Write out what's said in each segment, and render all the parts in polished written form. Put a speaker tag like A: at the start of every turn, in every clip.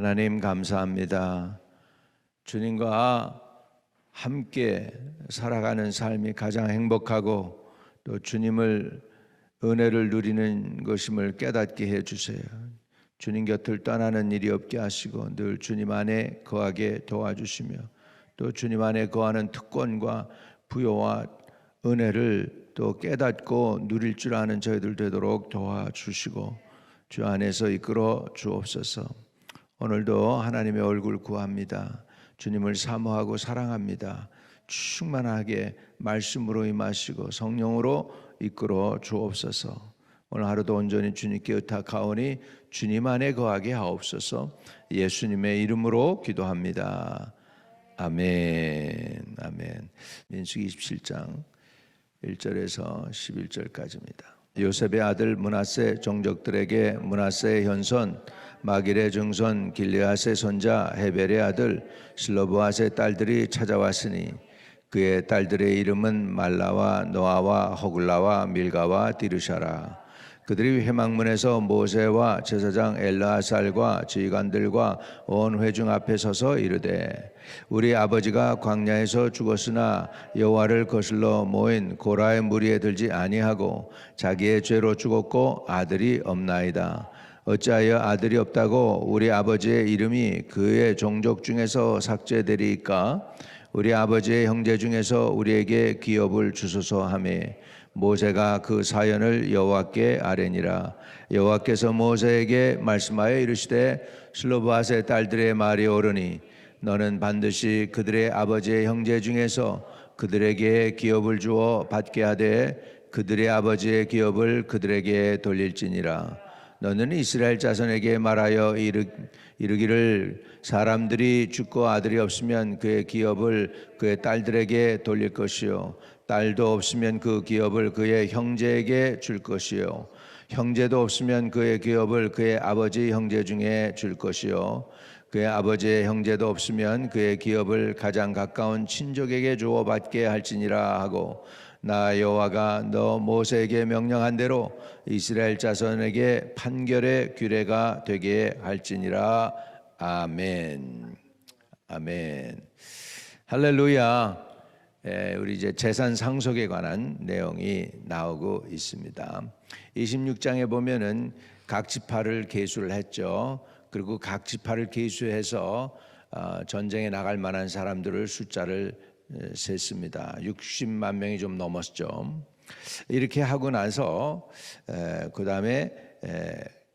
A: 하나님 감사합니다. 주님과 함께 살아가는 삶이 가장 행복하고 또 주님을 은혜를 누리는 것임을 깨닫게 해주세요. 주님 곁을 떠나는 일이 없게 하시고 늘 주님 안에 거하게 도와주시며 또 주님 안에 거하는 특권과 부요와 은혜를 또 깨닫고 누릴 줄 아는 저희들 되도록 도와주시고 주 안에서 이끌어 주옵소서. 오늘도 하나님의 얼굴 구합니다. 주님을 사모하고 사랑합니다. 충만하게 말씀으로 임하시고 성령으로 이끌어 주옵소서. 오늘 하루도 온전히 주님께 의탁하오니 주님 안에 거하게 하옵소서. 예수님의 이름으로 기도합니다. 아멘. 아멘. 민수기 27장 1절에서 11절까지입니다. 요셉의 아들 므낫세 종족들에게 므낫세의 현손 마길의 증손 길르앗의 손자 헤벨의 아들 슬로브앗의 딸들이 찾아왔으니 그의 딸들의 이름은 말라와 노아와 호글라와 밀가와 디르샤라. 그들이 회막문에서 모세와 제사장 엘르아살과 지휘관들과 온 회중 앞에 서서 이르되 우리 아버지가 광야에서 죽었으나 여호와를 거슬러 모인 고라의 무리에 들지 아니하고 자기의 죄로 죽었고 아들이 없나이다. 어찌하여 아들이 없다고 우리 아버지의 이름이 그의 종족 중에서 삭제되리이까? 우리 아버지의 형제 중에서 우리에게 기업을 주소서 하며 모세가 그 사연을 여호와께 아뢰니라. 여호와께서 모세에게 말씀하여 이르시되 슬로브앗의 딸들의 말이 옳으니 너는 반드시 그들의 아버지의 형제 중에서 그들에게 기업을 주어 받게 하되 그들의 아버지의 기업을 그들에게 돌릴지니라. 너는 이스라엘 자손에게 말하여 이르기를 사람들이 죽고 아들이 없으면 그의 기업을 그의 딸들에게 돌릴 것이요 딸도 없으면 그 기업을 그의 형제에게 줄 것이요 형제도 없으면 그의 기업을 그의 아버지 형제 중에 줄 것이요 그의 아버지의 형제도 없으면 그의 기업을 가장 가까운 친족에게 주어 받게 할지니라 하고 나 여호와가 너 모세에게 명령한 대로 이스라엘 자손에게 판결의 규례가 되게 할지니라. 아멘. 아멘. 할렐루야. 우리 이제 재산 상속에 관한 내용이 나오고 있습니다. 26장에 보면은 각 지파를 계수를 했죠. 그리고 각 지파를 계수해서 전쟁에 나갈 만한 사람들을 숫자를 셌습니다. 60만 명이 좀 넘었죠. 이렇게 하고 나서 그 다음에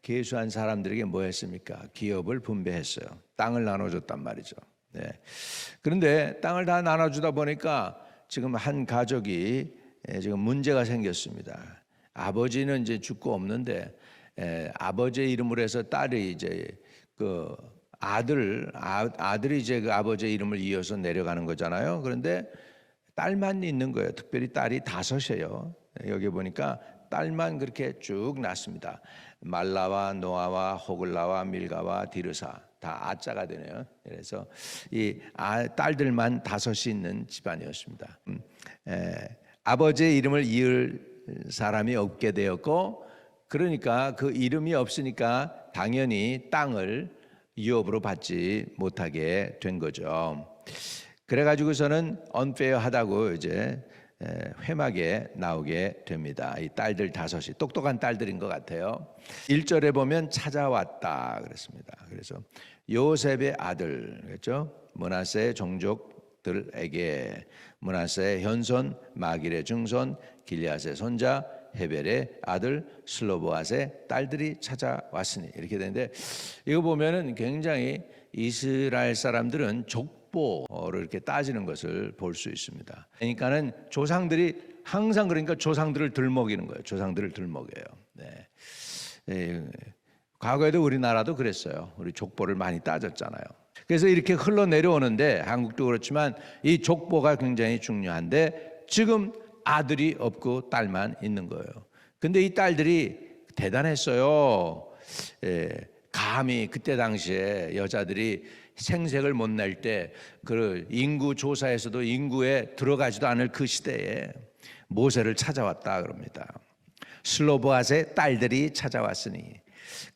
A: 계수한 사람들에게 뭐 했습니까? 기업을 분배했어요. 땅을 나눠줬단 말이죠. 네. 그런데 땅을 다 나눠주다 보니까 지금 한 가족이 지금 문제가 생겼습니다. 아버지는 이제 죽고 없는데 아버지의 이름으로 해서 딸이 이제 그 아들이 이제 그 아버지의 이름을 이어서 내려가는 거잖아요. 그런데 딸만 있는 거예요. 특별히 딸이 5이에요. 여기 보니까 딸만 그렇게 쭉 났습니다. 말라와 노아와 호글라와 밀가와 디르사 다 아자가 되네요. 그래서 이 딸들만 5이 있는 집안이었습니다. 아버지의 이름을 이을 사람이 없게 되었고, 그러니까 그 이름이 없으니까 당연히 땅을 유업으로 받지 못하게 된 거죠. 그래가지고서는 unfair하다고 이제 회막에 나오게 됩니다. 이 딸들 5이 똑똑한 딸들인 것 같아요. 1절에 보면 찾아왔다 그랬습니다. 그래서 요셉의 아들 그랬죠. 므낫세의 종족들에게 므낫세의 현손 마길의 증손 길르앗의 손자 헤벨의 아들 슬로브앗의 딸들이 찾아왔으니 이렇게 되는데, 이거 보면은 굉장히 이스라엘 사람들은 족보를 이렇게 따지는 것을 볼 수 있습니다. 그러니까는 조상들이 항상 그러니까 조상들을 들먹이는 거예요. 조상들을 들먹여요. 네. 과거에도 우리나라도 그랬어요. 우리 족보를 많이 따졌잖아요. 그래서 이렇게 흘러내려오는데 한국도 그렇지만 이 족보가 굉장히 중요한데 지금 아들이 없고 딸만 있는 거예요. 근데 이 딸들이 대단했어요. 감히 그때 당시에 여자들이 생색을 못 낼 때 그 인구 조사에서도 인구에 들어가지도 않을 그 시대에 모세를 찾아왔다 그럽니다. 슬로브앗의 딸들이 찾아왔으니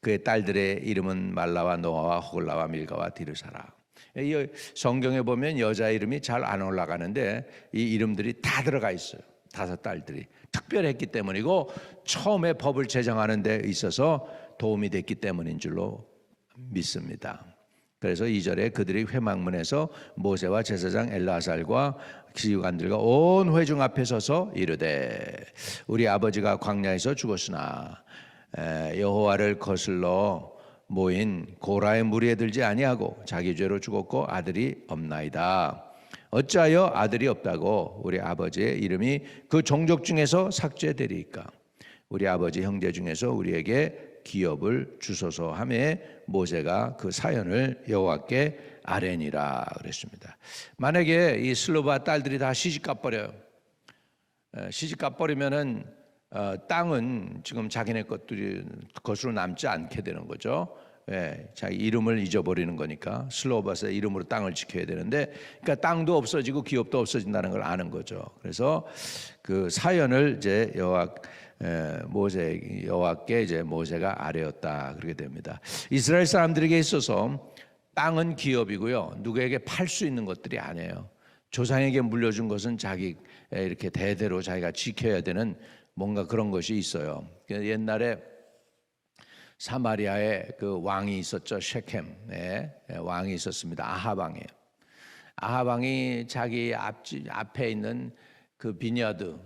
A: 그의 딸들의 이름은 말라와 노아와 호글라와 밀가와 디르사라. 이 성경에 보면 여자 이름이 잘 안 올라가는데 이 이름들이 다 들어가 있어요. 5딸들이 특별했기 때문이고 처음에 법을 제정하는 데 있어서 도움이 됐기 때문인 줄로 믿습니다. 그래서 2절에 그들이 회막문에서 모세와 제사장 엘르아살과 지휘관들과 온 회중 앞에 서서 이르되 우리 아버지가 광야에서 죽었으나 여호와를 거슬러 모인 고라의 무리에 들지 아니하고 자기 죄로 죽었고 아들이 없나이다. 어찌하여 아들이 없다고 우리 아버지의 이름이 그 종족 중에서 삭제되리이까? 우리 아버지 형제 중에서 우리에게 기업을 주소서 하며 모세가 그 사연을 여호와께 아뢰니라 그랬습니다. 만약에 이 슬로바 딸들이 다 시집가 버려요. 시집가 버리면은 땅은 지금 자기네 것으로 남지 않게 되는 거죠. 자기 이름을 잊어버리는 거니까 슬로바스의 이름으로 땅을 지켜야 되는데, 그러니까 땅도 없어지고 기업도 없어진다는 걸 아는 거죠. 그래서 그 사연을 이제 여호와께 이제 모세가 아뢰었다 그렇게 됩니다. 이스라엘 사람들에게 있어서 땅은 기업이고요, 누구에게 팔 수 있는 것들이 아니에요. 조상에게 물려준 것은 자기 이렇게 대대로 자기가 지켜야 되는 뭔가 그런 것이 있어요. 옛날에 사마리아에 그 왕이 있었죠. 셰켐에 왕이 있었습니다. 아합 왕이 자기 앞에 있는 그 비녀드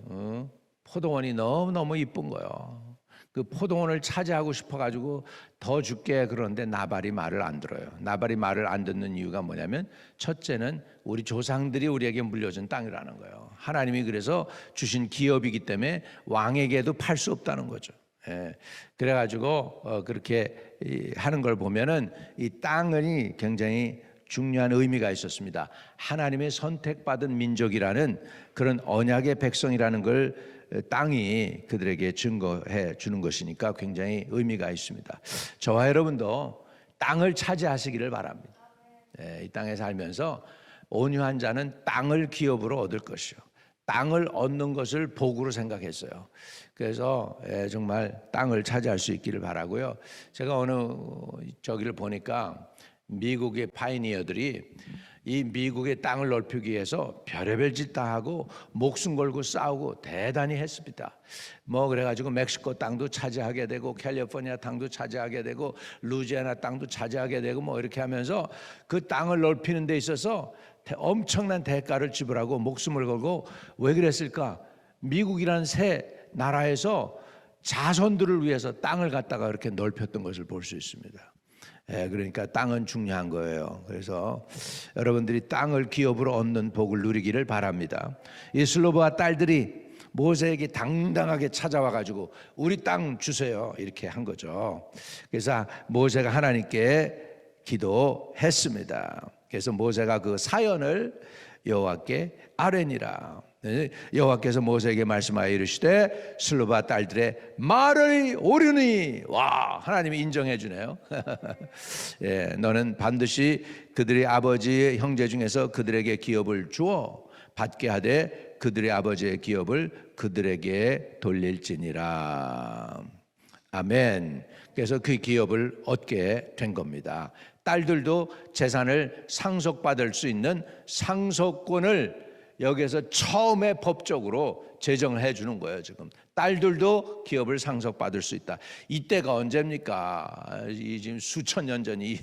A: 포도원이 너무너무 이쁜 거예요. 그 포도원을 차지하고 싶어가지고 더 줄게 그러는데 나발이 말을 안 들어요. 나발이 말을 안 듣는 이유가 뭐냐면 첫째는 우리 조상들이 우리에게 물려준 땅이라는 거예요. 하나님이 그래서 주신 기업이기 때문에 왕에게도 팔 수 없다는 거죠. 그래가지고 그렇게 하는 걸 보면은 이 땅이 굉장히 중요한 의미가 있었습니다. 하나님의 선택받은 민족이라는 그런 언약의 백성이라는 걸 땅이 그들에게 증거해 주는 것이니까 굉장히 의미가 있습니다. 저와 여러분도 땅을 차지하시기를 바랍니다. 이 땅에 살면서 온유한 자는 땅을 기업으로 얻을 것이요, 땅을 얻는 것을 복으로 생각했어요. 그래서 정말 땅을 차지할 수 있기를 바라고요. 제가 어느 저기를 보니까 미국의 파이니어들이 이 미국의 땅을 넓히기 위해서 별의별 짓 다 하고 목숨 걸고 싸우고 대단히 했습니다. 그래가지고 멕시코 땅도 차지하게 되고 캘리포니아 땅도 차지하게 되고 루지애나 땅도 차지하게 되고 이렇게 하면서 그 땅을 넓히는 데 있어서 엄청난 대가를 지불하고 목숨을 걸고, 왜 그랬을까? 미국이라는 새 나라에서 자손들을 위해서 땅을 갖다가 이렇게 넓혔던 것을 볼 수 있습니다. 그러니까 땅은 중요한 거예요. 그래서 여러분들이 땅을 기업으로 얻는 복을 누리기를 바랍니다. 이 슬로바와 딸들이 모세에게 당당하게 찾아와 가지고 우리 땅 주세요 이렇게 한 거죠. 그래서 모세가 하나님께 기도했습니다. 그래서 모세가 그 사연을 여호와께 아뢰니라. 여호와께서 모세에게 말씀하여 이르시되 슬로바 딸들의 말을 옳으니, 와, 하나님이 인정해 주네요. 너는 반드시 그들의 아버지의 형제 중에서 그들에게 기업을 주어 받게 하되 그들의 아버지의 기업을 그들에게 돌릴지니라. 아멘. 그래서 그 기업을 얻게 된 겁니다. 딸들도 재산을 상속받을 수 있는 상속권을 여기에서 처음에 법적으로 제정을 해주는 거예요. 지금 딸들도 기업을 상속받을 수 있다. 이때가 언제입니까? 지금 수천 년 전이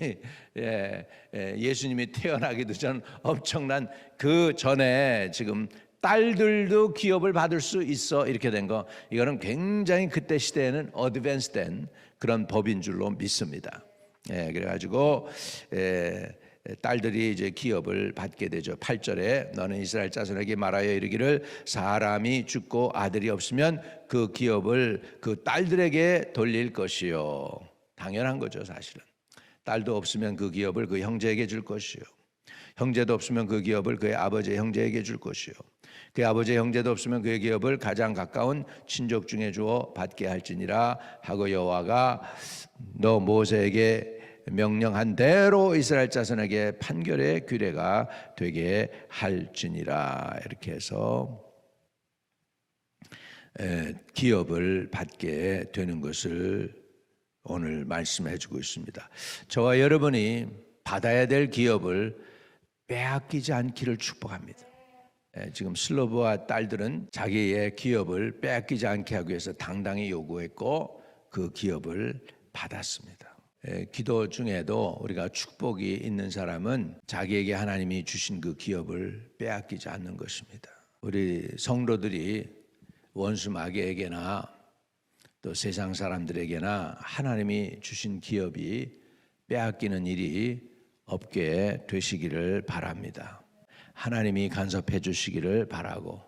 A: 예수님이 태어나기도 전 엄청난 그 전에 지금 딸들도 기업을 받을 수 있어 이렇게 된 거, 이거는 굉장히 그때 시대에는 어드밴스된 그런 법인 줄로 믿습니다. 그래가지고 딸들이 이제 기업을 받게 되죠. 8절에 너는 이스라엘 자손에게 말하여 이르기를 사람이 죽고 아들이 없으면 그 기업을 그 딸들에게 돌릴 것이요. 당연한 거죠. 사실은 딸도 없으면 그 기업을 그 형제에게 줄 것이요, 형제도 없으면 그 기업을 그의 아버지의 형제에게 줄 것이요, 그의 아버지의 형제도 없으면 그의 기업을 가장 가까운 친족 중에 주어 받게 할지니라 하고 여호와가 너 모세에게 명령한 대로 이스라엘 자손에게 판결의 규례가 되게 할지니라. 이렇게 해서 기업을 받게 되는 것을 오늘 말씀해 주고 있습니다. 저와 여러분이 받아야 될 기업을 빼앗기지 않기를 축복합니다. 지금 슬로브와 딸들은 자기의 기업을 빼앗기지 않게 하기 위해서 당당히 요구했고 그 기업을 받았습니다. 기도 중에도 우리가 축복이 있는 사람은 자기에게 하나님이 주신 그 기업을 빼앗기지 않는 것입니다. 우리 성도들이 원수 마귀에게나 또 세상 사람들에게나 하나님이 주신 기업이 빼앗기는 일이 없게 되시기를 바랍니다. 하나님이 간섭해 주시기를 바라고,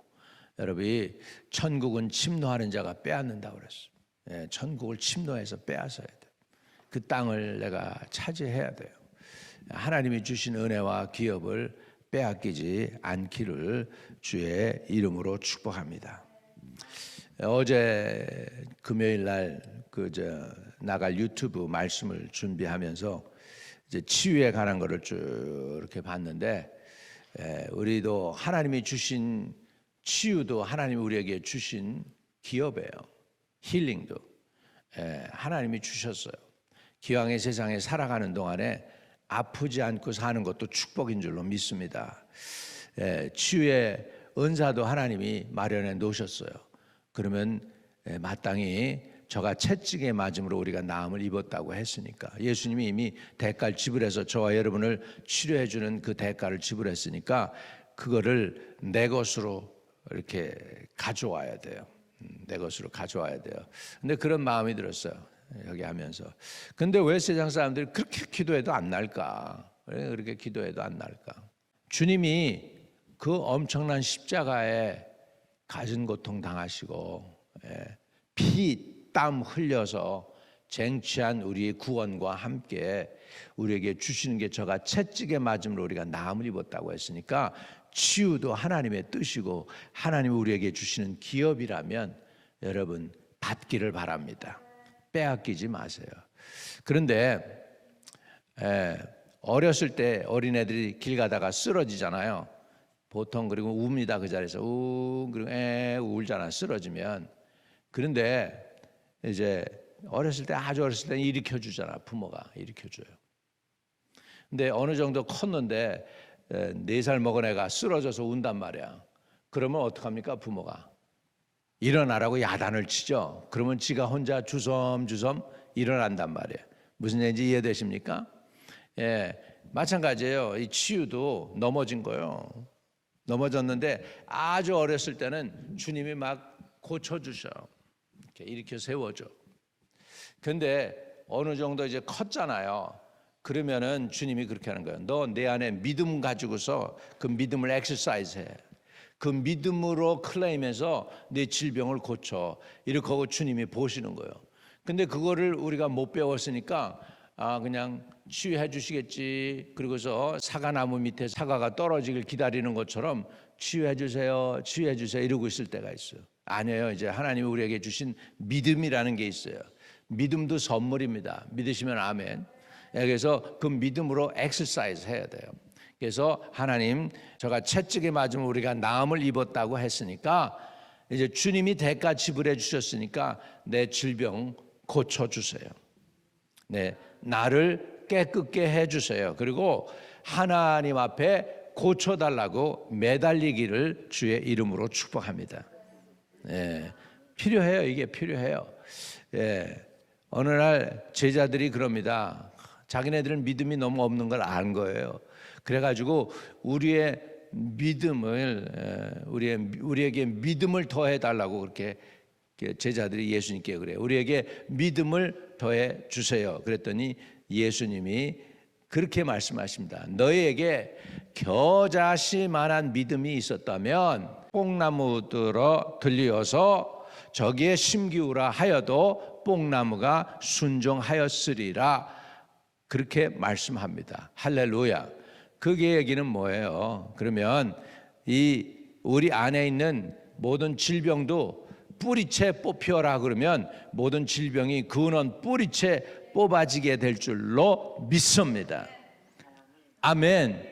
A: 여러분이 천국은 침노하는 자가 빼앗는다고 그랬어요. 천국을 침노해서 빼앗아야 돼요. 그 땅을 내가 차지해야 돼요. 하나님이 주신 은혜와 기업을 빼앗기지 않기를 주의 이름으로 축복합니다. 어제 금요일 날 나갈 유튜브 말씀을 준비하면서 이제 치유에 관한 거를 쭉 이렇게 봤는데, 우리도 하나님이 주신 치유도 하나님이 우리에게 주신 기업이에요. 힐링도 하나님이 주셨어요. 기왕의 세상에 살아가는 동안에 아프지 않고 사는 것도 축복인 줄로 믿습니다. 치유의 은사도 하나님이 마련해 놓으셨어요. 그러면 마땅히 저가 채찍에 맞음으로 우리가 나음을 입었다고 했으니까, 예수님이 이미 대가를 지불해서 저와 여러분을 치료해 주는 그 대가를 지불했으니까 그거를 내 것으로 이렇게 가져와야 돼요. 내 것으로 가져와야 돼요. 근데 그런 마음이 들었어요, 여기 하면서. 근데 왜 세상 사람들이 그렇게 기도해도 안 날까? 왜 그렇게 기도해도 안 날까? 주님이 그 엄청난 십자가에 가진 고통 당하시고 피, 땀 흘려서 쟁취한 우리의 구원과 함께 우리에게 주시는 게 저가 채찍에 맞음으로 우리가 나음을 입었다고 했으니까, 치유도 하나님의 뜻이고 하나님이 우리에게 주시는 기업이라면 여러분 받기를 바랍니다. 빼앗기지 마세요. 그런데 어렸을 때 어린애들이 길 가다가 쓰러지잖아요. 보통 그리고 웁니다. 그 자리에서 그리고 울잖아, 쓰러지면. 그런데 이제 어렸을 때, 아주 어렸을 때 일으켜 주잖아, 부모가 일으켜 줘요. 근데 어느 정도 컸는데 4살 먹은 애가 쓰러져서 운단 말이야. 그러면 어떡합니까? 부모가 일어나라고 야단을 치죠. 그러면 지가 혼자 주섬주섬 일어난단 말이에요. 무슨 얘기인지 이해되십니까? 마찬가지예요. 이 치유도 넘어진 거예요. 넘어졌는데 아주 어렸을 때는 주님이 막 고쳐주셔, 이렇게 일으켜 세워줘. 근데 어느 정도 이제 컸잖아요. 그러면은 주님이 그렇게 하는 거예요. 너 내 안에 믿음 가지고서 그 믿음을 엑서사이즈 해. 그 믿음으로 클레임해서 내 질병을 고쳐. 이렇게 하고 주님이 보시는 거예요. 근데 그거를 우리가 못 배웠으니까 그냥 치유해 주시겠지. 그리고서 사과나무 밑에 사과가 떨어지길 기다리는 것처럼 치유해 주세요, 치유해 주세요 이러고 있을 때가 있어요. 아니에요. 이제 하나님이 우리에게 주신 믿음이라는 게 있어요. 믿음도 선물입니다. 믿으시면 아멘. 그래서 그 믿음으로 엑서사이즈 해야 돼요. 그래서 하나님, 저가 채찍에 맞으면 우리가 나음을 입었다고 했으니까 이제 주님이 대가 지불해 주셨으니까 내 질병 고쳐주세요. 네, 나를 깨끗게 해주세요. 그리고 하나님 앞에 고쳐달라고 매달리기를 주의 이름으로 축복합니다. 필요해요. 이게 필요해요. 어느 날 제자들이 그럽니다. 자기네들은 믿음이 너무 없는 걸 안 거예요. 그래가지고 우리의 믿음을 우리에게 믿음을 더해 달라고 그렇게 제자들이 예수님께 그래요. 우리에게 믿음을 더해 주세요. 그랬더니 예수님이 그렇게 말씀하십니다. 너희에게 겨자씨만한 믿음이 있었다면 뽕나무 들리어서 저기에 심기우라 하여도 뽕나무가 순종하였으리라. 그렇게 말씀합니다. 할렐루야. 그게 얘기는 뭐예요? 그러면 이 우리 안에 있는 모든 질병도 뿌리채 뽑혀라 그러면 모든 질병이 근원 뿌리채 뽑아지게 될 줄로 믿습니다. 아멘.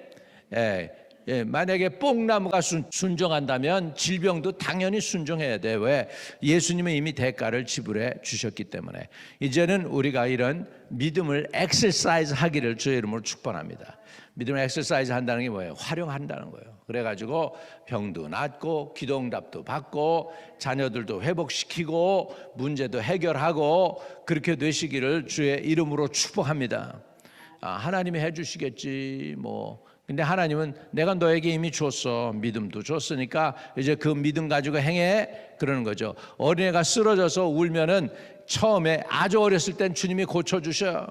A: 만약에 뽕나무가 순종한다면 질병도 당연히 순종해야 돼. 왜? 예수님은 이미 대가를 지불해 주셨기 때문에. 이제는 우리가 이런 믿음을 엑서사이즈 하기를 주의 이름으로 축복합니다. 믿음을 엑서사이즈 한다는 게 뭐예요? 활용한다는 거예요. 그래가지고 병도 낫고 기도응답도 받고 자녀들도 회복시키고 문제도 해결하고 그렇게 되시기를 주의 이름으로 축복합니다. 하나님이 해주시겠지 뭐. 근데 하나님은 내가 너에게 이미 줬어. 믿음도 줬으니까 이제 그 믿음 가지고 행해, 그러는 거죠. 어린애가 쓰러져서 울면은 처음에 아주 어렸을 땐 주님이 고쳐주셔.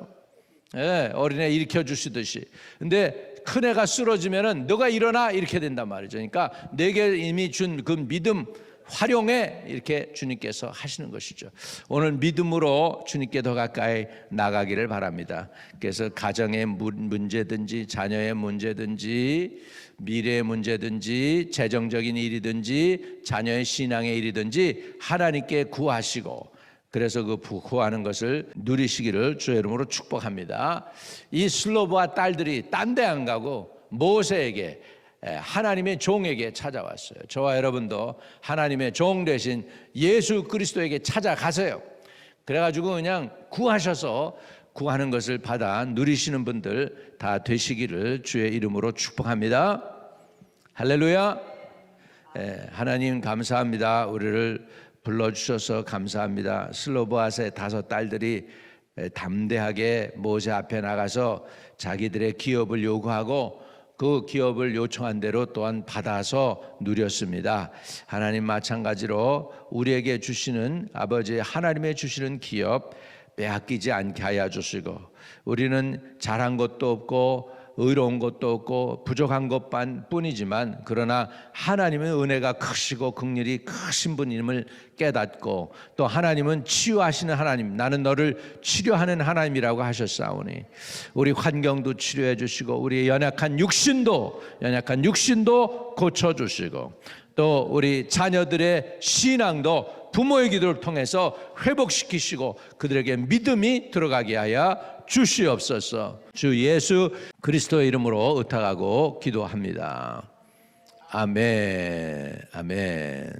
A: 어린애 일으켜 주시듯이. 근데 큰애가 쓰러지면은 너가 일어나 이렇게 된단 말이죠. 그러니까 내게 이미 준 그 믿음 활용해, 이렇게 주님께서 하시는 것이죠. 오늘 믿음으로 주님께 더 가까이 나가기를 바랍니다. 그래서 가정의 문제든지 자녀의 문제든지 미래의 문제든지 재정적인 일이든지 자녀의 신앙의 일이든지 하나님께 구하시고, 그래서 그 구하는 것을 누리시기를 주의 이름으로 축복합니다. 이 슬로브와 딸들이 딴 데 안 가고 모세에게, 하나님의 종에게 찾아왔어요. 저와 여러분도 하나님의 종 되신 예수 그리스도에게 찾아가세요. 그래가지고 그냥 구하셔서 구하는 것을 받아 누리시는 분들 다 되시기를 주의 이름으로 축복합니다. 할렐루야. 하나님 감사합니다. 우리를 불러주셔서 감사합니다. 슬로보아스의 5 딸들이 담대하게 모세 앞에 나가서 자기들의 기업을 요구하고 그 기업을 요청한 대로 또한 받아서 누렸습니다. 하나님 마찬가지로 우리에게 주시는 아버지 하나님의 주시는 기업 빼앗기지 않게 하여 주시고, 우리는 잘한 것도 없고 의로운 것도 없고 부족한 것뿐이지만 그러나 하나님의 은혜가 크시고 긍휼이 크신 분임을 깨닫고, 또 하나님은 치유하시는 하나님, 나는 너를 치료하는 하나님이라고 하셨사오니 우리 환경도 치료해 주시고 우리의 연약한 육신도 고쳐주시고, 또 우리 자녀들의 신앙도 부모의 기도를 통해서 회복시키시고 그들에게 믿음이 들어가게 하여 주시옵소서. 주 예수 그리스도의 이름으로 의탁하고 기도합니다. 아멘. 아멘.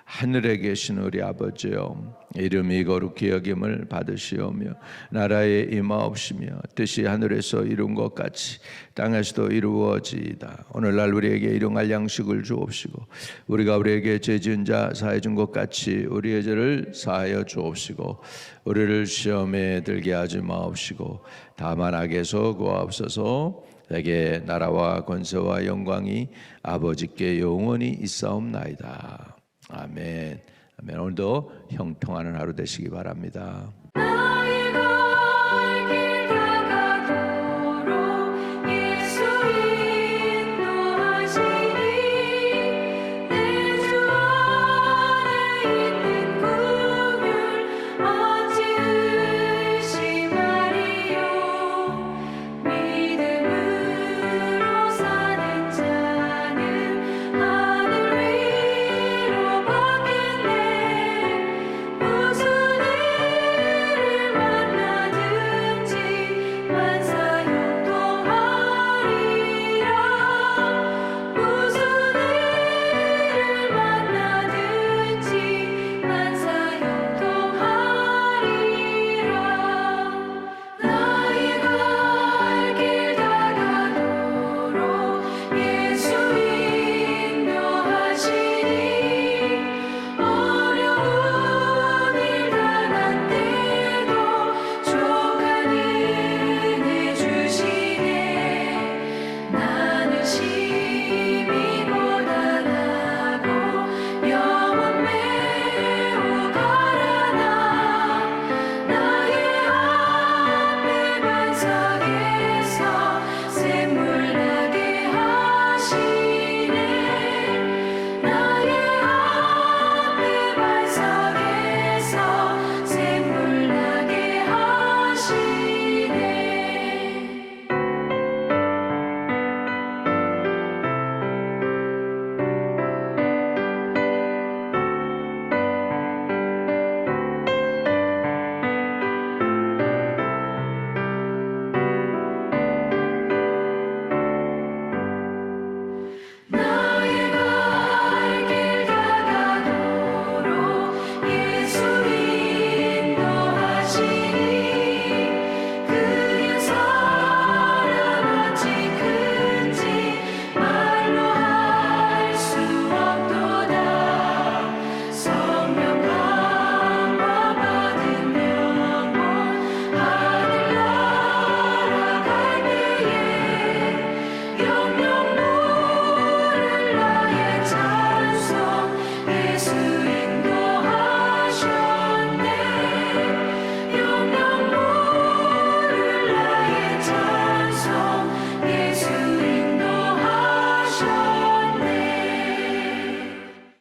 A: 하늘에 계신 우리 아버지여, 이름이 거룩히 여김을 받으시오며 나라에 임하옵시며 뜻이 하늘에서 이룬 것 같이 땅에서도 이루어지이다. 오늘날 우리에게 일용할 양식을 주옵시고 우리가 우리에게 죄 지은 자 사해 준 것 같이 우리의 죄를 사하여 주옵시고 우리를 시험에 들게 하지 마옵시고 다만 악에서 구하옵소서. 내게 나라와 권세와 영광이 아버지께 영원히 있사옵나이다. 아멘. 아멘. 오늘도 형통하는 하루 되시기 바랍니다.